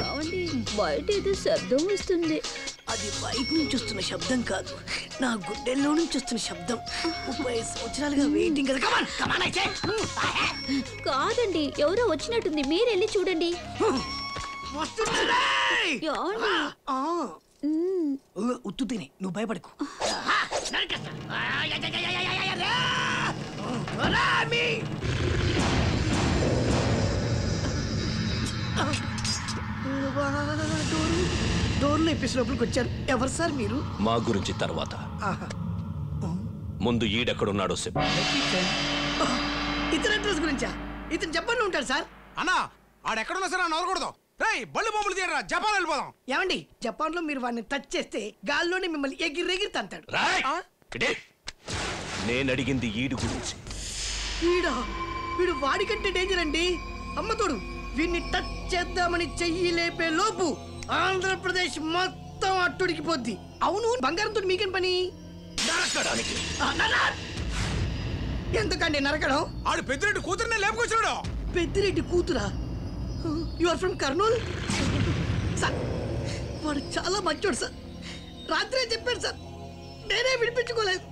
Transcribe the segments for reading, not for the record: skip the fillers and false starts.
ఏమండి బయట ఏదో శబ్దం వస్తుంది. అది బయట నుంచి వస్తున్న శబ్దం కాదు, నా గుండెల్లో నుంచి వస్తున్న శబ్దం. 30 సంవత్సరాలుగా వెయిటింగ్ కదా. కాదండి, ఎవరో వచ్చినట్టుంది, మీరు వెళ్ళి చూడండి. ఉత్తు తిని నువ్వు భయపడకు. డోర్లు ఎప్పేసి లోపలికి వచ్చారు. ఎవరు సార్ మీరు? మా గురించి తర్వాత, ముందు ఈడెక్కడున్నాడో చెప్పు. ఇతని అడ్రస్ గురించా? ఇతను జపాన్ లో ఉంటాడు సార్. అన్నా ఆడెక్కడున్నా సరే నవరకూడదు. బళ్ళు బొమ్మలు తీయరా, జపాన్ వెళ్ళిపోదాం. ఏమండి, జపాన్ లో మీరు వాడిని టచ్ చేస్తే గాల్లోనే మిమ్మల్ని ఎగిరెగిరి తంతాడు. నేను అడిగింది ఈడు గురించి. వీడు వాడికంటే డేంజర్ అండి. అమ్మతోడు వీడిని టచ్ చేద్దామని చెయ్యి లేపే లోపు ఆంధ్రప్రదేశ్ మొత్తం అట్టుడికిపోద్ది. అవును, బంగారంతో మీకేం పని? ఎందుకండి నరకడం? ఆడు పెద్దిరెడ్డి కూతురునే లేపుకొచ్చాడు. పెద్దిరెడ్డి కూతురా? You are from Kurnool? Sir వాడు చాలా మంచోడు సార్. రాత్రే చెప్పాడు సార్, నేనే వినిపించుకోలేదు.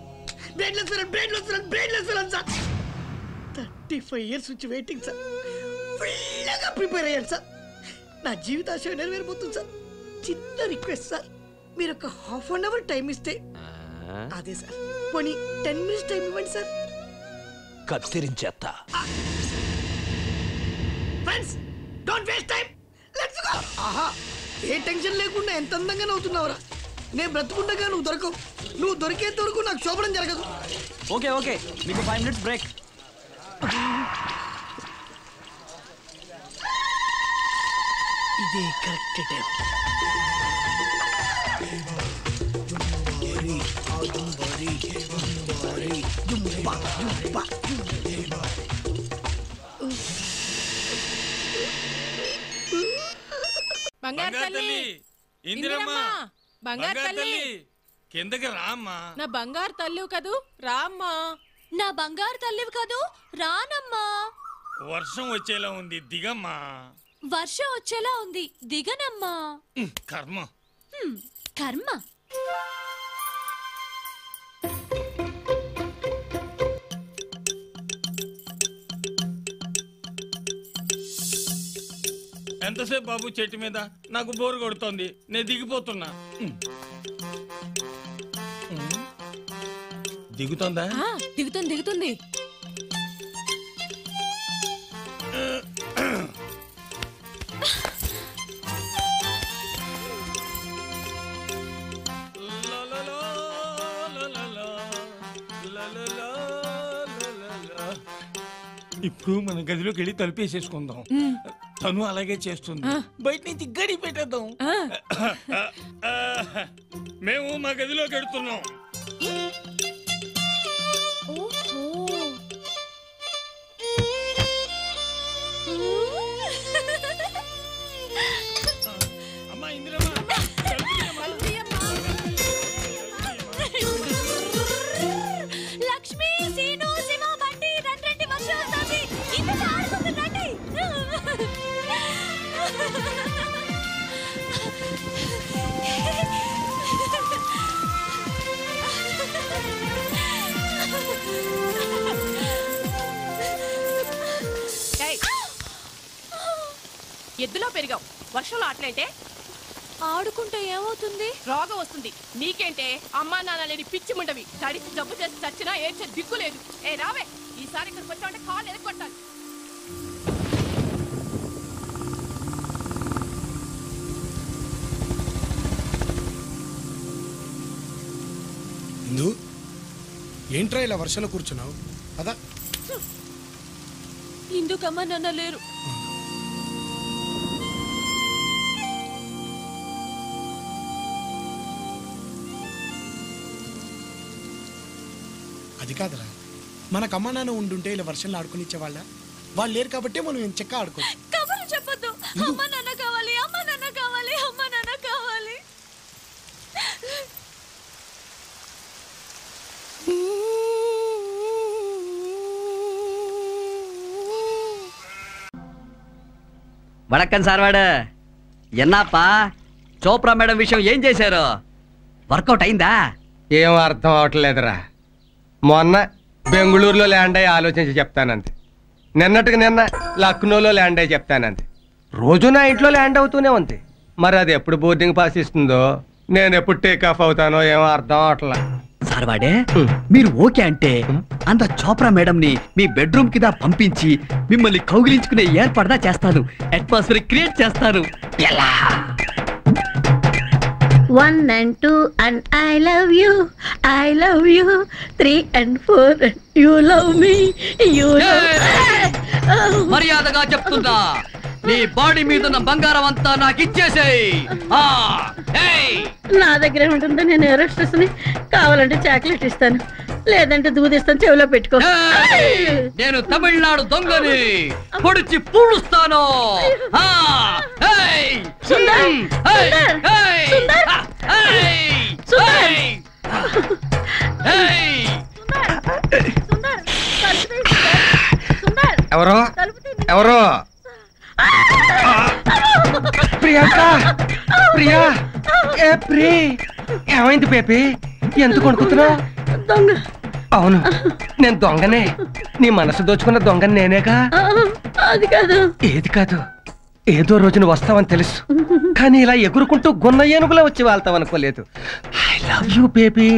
Brainless film sir. 35 years నుంచి వెయిటింగ్ సార్. ఫుల్గా ప్రిపేర్ అయ్యాను సార్. నా జీవితాశయం నెరవేరిపోతుంది సార్. చిన్న రిక్వెస్ట్ సార్, మీరు ఒక ½ an hour టైం ఇస్తే. అదే సార్, పోనీ 10 minutes టైం ఇవ్వండి సార్. కత్తిరించేస్తా. Friends, don't waste time, let's go. ఆహా, ఏ టెన్షన్ లేకుండా ఎంత అందంగా నవ్వుతున్నావురా. నేను బ్రతుకుండగా నువ్వు దొరకవు. నువ్వు దొరికేంత వరకు నాకు శోభనం జరగదు. ఓకే ఓకే, మీకు 5 minutes బ్రేక్. ఇదే కరెక్ట్ టైం. బంగారు తల్లి, ఇందిరమ్మ, బంగారు తల్లి, కిందకి రామ్మా. నా బంగారు తల్లివి కదూ, రామ్మా. నా బంగారు తల్లివి కదూ, రానమ్మా. వర్షం వచ్చేలా ఉంది, దిగమ్మా. వర్షం వచ్చేలా ఉంది, దిగనమ్మా. కర్మ కర్మ. ఎంతసేపు బాబు చెట్టు మీద? నాకు బోరు కొడుతోంది, నేను దిగిపోతున్నా. దిగుతుందా? దిగుతుంది. ఇప్పుడు మన గదిలోకి వెళ్ళి తలుపేసేసుకుందాం. తను అలాగే చేస్తుంది. బయట నుంచి గడి పెట్టేద్దాం. మేము మా గదిలోకి వెళ్తున్నాం. అమ్మా ఇందిరమ్మ, లక్ష్మి, సీను, శివ, బండి, రండి, వర్షం వస్తుంది. ఇందులో ఆడుకుంది, రండి. ఎద్దులో పెరిగావు, వర్షంలో ఆటలేంటే? ఆడుకుంటే ఏమవుతుంది? రోగం వస్తుంది. నీకేంటే, అమ్మా నాన్న లేని పిచ్చి ముండవి. తడిచి జబ్బు చేసి చచ్చినా ఏడ్చే దిక్కు లేదు. ఏ రావే, ఈసారి ఇక్కడికి వచ్చావంటే కాళ్ళు ఎరగొట్టాలి. ఇందు, ఏంట్రా ఇలా వర్షంలో కూర్చున్నావు? అదా ఇందుకమ్మా నాన్న లేరు. అది కాదురా, మనకు అమ్మ నాన్న ఉండుంటే ఇలా వర్షంలో ఆడుకునిచ్చేవాళ్ళ? వాళ్ళు లేరు కాబట్టి మనం చెక్క ఆడుకోవచ్చు. కబుర్లు చెప్పొద్దు. అమ్మ నాన్న కావాలి, అమ్మ నాన్న కావాలి, అమ్మ నాన్న కావాలి. వడక్కన్ సార్వాడు ఎన్నాపా చోప్రా మేడం విషయం ఏం చేశారు? వర్కౌట్ అయిందా? ఏం అర్థం అవట్లేదురా. మొన్న బెంగళూరులో ల్యాండ్ అయ్యి ఆలోచించి చెప్తానంతే. నిన్నటికి నిన్న లక్నోలో ల్యాండ్ అయ్యి చెప్తానంతే. రోజు నా ఇంట్లో ల్యాండ్ అవుతూనే ఉంది. మరి అది ఎప్పుడు బోర్డింగ్ పాస్ ఇస్తుందో, నేను ఎప్పుడు టేక్ ఆఫ్ అవుతానో ఏమో అర్థం అవట్లా. సార్వాడే మీరు ఓకే అంటే అంత చోప్రా మేడం ని మీ బెడ్రూమ్ కింద పంపించి మిమ్మల్ని కౌగిలించుకునే ఏర్పాటుదా చేస్తాను. అట్మాస్ఫియర్ క్రియేట్ చేస్తాను. ఎలా? 1 and 2 and I love you, 3 and 4 and you love me, you love. మర్యాదగా చెప్తున్నా, నీ బాడీ మీద ఉన్న బంగారం అంతా నాకు ఇచ్చేసేయ్. నా దగ్గరే ఉంటుంది. నేను ఎరోస్టెస్ ని కావాలంటే చాక్లెట్ ఇస్తాను, లేదంటే దూదిస్తాను, చెవిలో పెట్టుకో. నేను తమిళనాడు దొంగని పొడిచి పూడుస్తాను. ఎవరో ఎవరో ప్రియాంక, ప్రియా, ఏ ప్రీ, ఏమైంది బేబీ? ఎందుకు అనుకుంటున్నావు? దొంగ. అవును, నేను దొంగనే. నీ మనసు దోచుకున్న దొంగని నేనేగా. అది కాదు. ఏది కాదు? ఏదో రోజున వస్తావని తెలుసు, కానీ ఇలా ఎగురుకుంటూ గున్న ఏనుగులా వచ్చి వెళ్తావు అనుకోలేదు. I love you baby.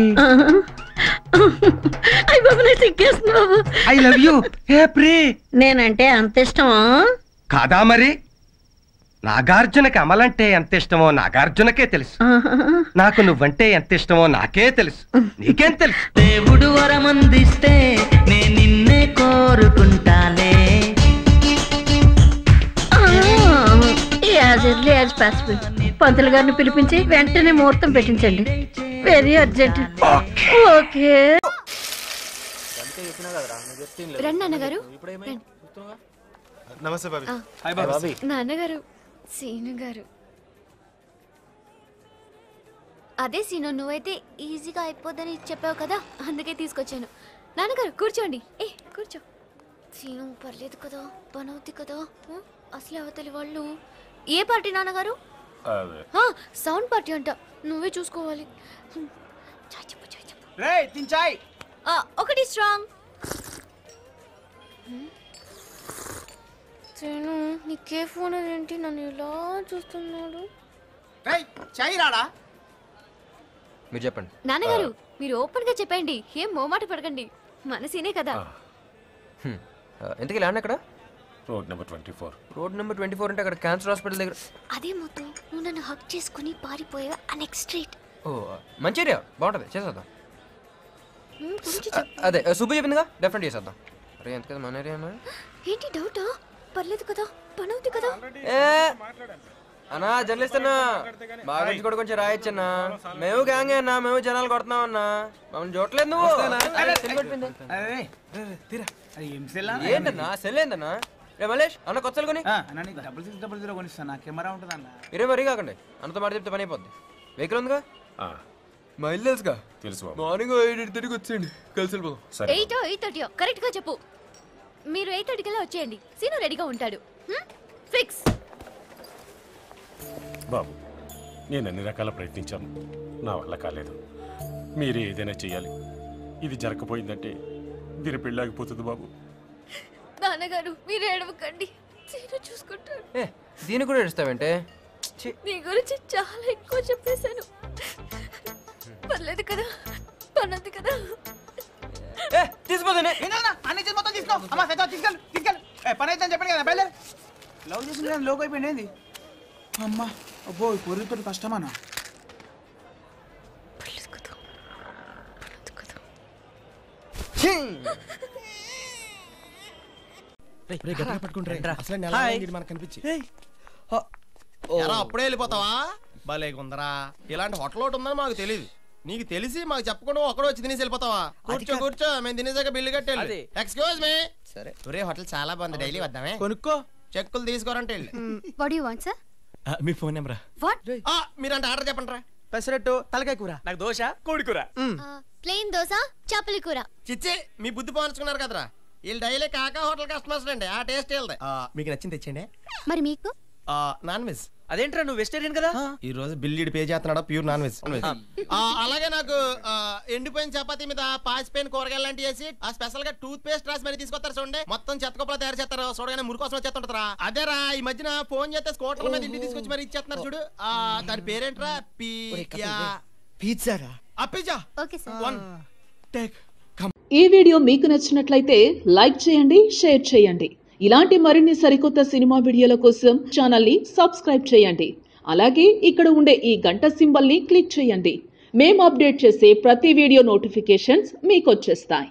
I love you. A pre, నేనంటే అంత ఇష్టమా? కాదా మరి? నాగార్జునకి అమలంటే ఎంత ఇష్టమో నాగార్జునకే తెలుసు. నాకు నువ్వంటే ఎంత ఇష్టమో నాకే తెలుసు. నీకేం తెలుసు? దేవుడు వరమందిస్తే నేను నిన్నే కోరుకుంటాలే. పంతులు గారిని పిలిపించి వెంటనే ముహూర్తం పెట్టించండి. Very urgent. ఓకే. రండి నాన్నగారు. నమస్తే బాబీ. నాన్నగారు, సీను గారు. అదే సీను, నువ్వైతే ఈజీగా అయిపోద్దని చెప్పావు కదా, అందుకే తీసుకొచ్చాను. నాన్నగారు కూర్చోండి. కూర్చో. సీను పర్లేదు కదా, పని అవుతుంది కదా. అసలు అవతలి వాళ్ళు ఏ పార్టీ నాన్నగారు? సౌండ్ పార్టీ అంట. నువ్వే చూసుకోవాలి. ఒకటి స్ట్రాంగ్. నీకే ఫోన్ ఏంటి? నన్ను ఇలా చూస్తున్నాడు. మీరు చెప్పండి నాన్నగారు. మీరు ఓపెన్ గా చెప్పండి, ఏం మోమాట పడకండి. మనసీనే కదా. ఎంతకీ ల్యాండ్ ఎక్కడ? Road number 24. రోడ్ నెంబర్ 24 అంటే అక్కడ క్యాన్సర్ హాస్పిటల్ దగ్గర. అదే మొత్తం నువ్వు నన్ను హక్ చేసుకుని పారిపోయావా ఆ నెక్స్ట్ స్ట్రీట్. ఓ మంచి ఏరియా, బాగుంటుంది, చేసేద్దాం. అదే సుబ్బు చెప్పిందిగా, డెఫినెట్ చేసేద్దాం. అరే ఎంత కదా మన ఏరియా. ఏంటి డౌటా? పర్లేదు కదా, పని అవుతుంది కదా. అన్నా జర్నలిస్ట్ అన్నా, మా గురించి కూడా కొంచెం రాయొచ్చన్నా. మేము గ్యాంగ్ అన్నా, మేము జనాలు కొడుతున్నాం అన్నా. మమ్మల్ని చూడలేదు నువ్వు. ఏంటన్నా సెల్ ఏందన్నా? రే మలేష్ అన్న కొత్త సెల్ కొని. 6600 కొనిస్తాను. కెమెరా ఉంటుంది అన్న. మీరే మరీ కాకండి, అంత మాట చెప్తే పని అయిపోద్ది. వెహికల్ ఉందిగా? మా ఇల్లు తెలుసుగా. తెలుసు. మార్నింగ్ 8:30కి వచ్చేయండి, కలిసి వెళ్ళిపోదాం. 8:30 కరెక్ట్ గా చెప్పు. మీరు 8:30 వచ్చేయండి. సీను రెడీగా ఉంటాడు. ఫిక్స్. బాబు, నేను అన్ని రకాల ప్రయత్నించాను, నా వల్ల కాలేదు. మీరే ఏదైనా చెయ్యాలి. ఇది జరగకపోయిందంటే దీని పెళ్ళాగిపోతుంది బాబు. నాన్నగారు మీరు ఏడవకండి, సీను చూసుకుంటాడు. దీని కూడా ఏడుస్తావంటే? నీ గురించి చాలా ఎక్కువ చెప్పేశాను. పర్లేదు కదా, పనుంది కదా. తీసుకోదనే అన్ని చేసి మొత్తం తీసుకో. అమ్మా తీసుకెళ్ళి తీసుకెళ్ళి పని అయితే చెప్పండి కదా. బయలు లవ్ చేసిన లోకి అయిపోయింది. ఏంది అమ్మా? అబ్బో ఈ పొరుగుతో కష్టమానా? అప్పుడే వెళ్ళిపోతావా? భలే ఉందరా. ఇలాంటి హోటల్ ఒకటి ఉందని మాకు తెలియదు. నీకు తెలిసి మాకు చెప్పకుండా ఒక్కడో వచ్చి తినేసి వెళ్ళిపోతావా? కూర్చో కూర్చో, మేము తినేసాక బిల్లు కట్టేది. Excuse me. సరే ఒరే, హోటల్ చాలా బాగుంది, డైలీ వద్దామే. కొనుక్కో, చెక్కులు తీసుకోరంటే వెళ్ళి. What you want sir? Me phone number. What? మీరంటే ఆర్డర్ చెప్పండి రా. పెసరట్టు, తలకాయ కూర, నాకు దోశ, కోడి కూర. ప్లెయిన్ దోశ, చేపల కూర. చిచ్చి, మీ బుద్ధి పోల్చుకున్నారు కదరా. వీళ్ళు డైలీ కాకా హోటల్ కస్టమర్స్ అండి, ఆ టేస్ట్ వెళ్తాయి. మీకు నచ్చింది తెచ్చండి. మరి మీకు? Non veg. అదేంట్రా నువ్వు వెజిటేరియన్ కదా? ఈ రోజు బిల్లీడ్ పే చేస్తున్నాడు, ప్యూర్ నాన్ వెజ్. అలాగే నాకు ఎండిపోయిన చపాతీ మీద పాసిపోయిన కూరగాయలు లాంటి వేసి ఆ స్పెషల్ గా టూత్ పేస్ట్ రాసి మరి తీసుకొస్తారు చూడండి. మొత్తం చెత్తకొప్పలు తయారు చేస్తారు చూడగానే మురికి కోసం వచ్చేస్తుంటారా. అదేరా ఈ మధ్యన ఫోన్ చేస్తే స్కూటర్ మీద ఇంటికి తీసుకొచ్చి మరి ఇచ్చేస్తున్నారు చూడు. దాని పేరేంట్రా? Pizza. Okay sir. One take. ఈ వీడియో మీకు నచ్చినట్లయితే లైక్ చేయండి, షేర్ చేయండి. ఇలాంటి మరిన్ని సరికొత్త సినిమా వీడియోల కోసం ఛానల్ ని సబ్స్క్రైబ్ చేయండి. అలాగే ఇక్కడ ఉండే ఈ గంట సింబల్ ని క్లిక్ చేయండి. మేము అప్డేట్ చేసే ప్రతి వీడియో నోటిఫికేషన్స్ మీకు వచ్చేస్తాయి.